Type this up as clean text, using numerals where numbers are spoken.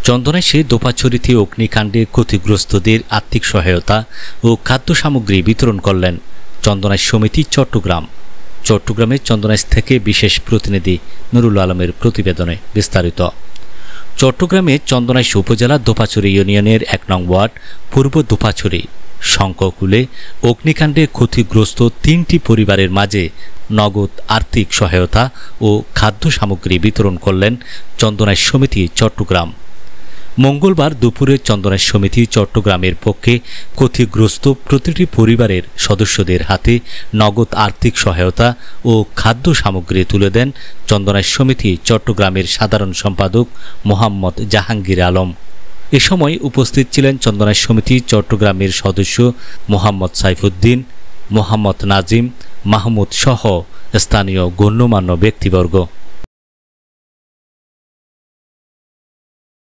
চন্দনাইশে দোপাছড়িতে অগ্নিকাণ্ডে ক্ষতিগ্রস্তদের আর্থিক সহায়তা ও খাদ্য সামগ্রী বিতরণ করলেন চন্দনাইশ সমিতি চট্টগ্রাম। চট্টগ্রামের চন্দনাইশ থেকে বিশেষ প্রতিনিধি নুরুল আলমের প্রতিবেদনে বিস্তারিত। চট্টগ্রামে চন্দনাইশ উপজেলা দোপাছড়ি ইউনিয়নের ১ নং ওয়ার্ড পূর্ব দোপাছড়ি শঙ্ককুলে অগ্নিকাণ্ডে ক্ষতিগ্রস্ত ৩টি পরিবারের মাঝে নগদ আর্থিক সহায়তা ও খাদ্য সামগ্রী বিতরণ করলেন চন্দনাইশ সমিতি চট্টগ্রাম। মঙ্গলবার দুপুরে চন্দনাইশ সমিতি চট্টগ্রামের পক্ষে ক্ষতিগ্রস্ত প্রতিটি পরিবারের সদস্যদের হাতে নগদ আর্থিক সহায়তা ও খাদ্য সামগ্রী তুলে দেন চন্দনাইশ সমিতি চট্টগ্রামের সাধারণ সম্পাদক মোহাম্মদ জাহাঙ্গীর আলম। এ সময় উপস্থিত ছিলেন চন্দনাইশ সমিতি চট্টগ্রামের সদস্য মোহাম্মদ সাইফুদ্দিন, মোহাম্মদ নাজিম, মাহমুদ সহ স্থানীয় গণ্যমান্য ব্যক্তিবর্গ।